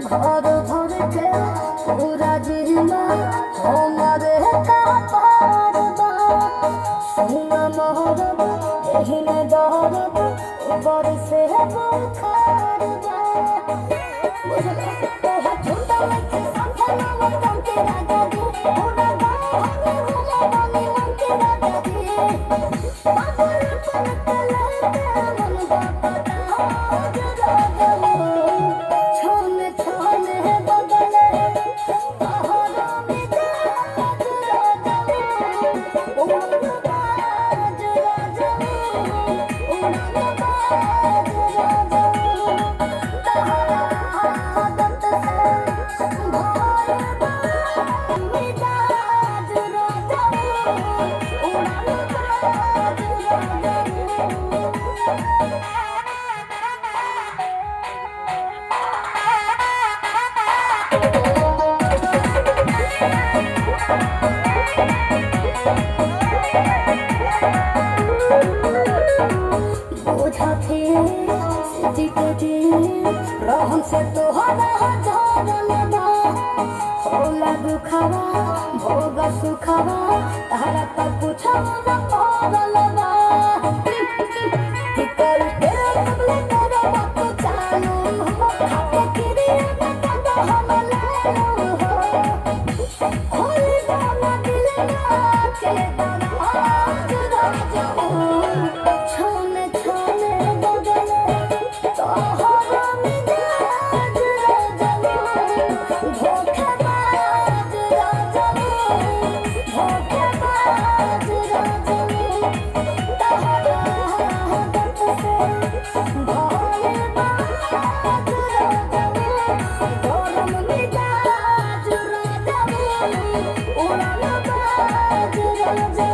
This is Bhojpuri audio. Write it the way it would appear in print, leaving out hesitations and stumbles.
ঘর ধরছে পুরা জিমা তোমারে কাপারবা সুনা মহরব এহিনে দরব উপর সে বুখারবা বুঝলা তোহা ঝুঁটা লাইছে সাথে নাম জানতে রাজা দি ওরা গাও হলে হুলা বানি মনকে রাজা দি বাবুর পলকে লাইতে মন বাপাটা रहन से तोहरा झरलबा होला दुखवा भोग सुखवा तारा त पूछो न पड़लबा कर के सबले तोरा बात चालू खाते किरी न तब हम लालू होली दाना दिल ना के दाना आज राजा छोने छोने बदले तोहरा मिजाज राजा धोखेबाज राजा धोखेबाज राजा तोहरा हाथ से भोले बाज राजा गरम मिजाज राजा उड़न बाज राजा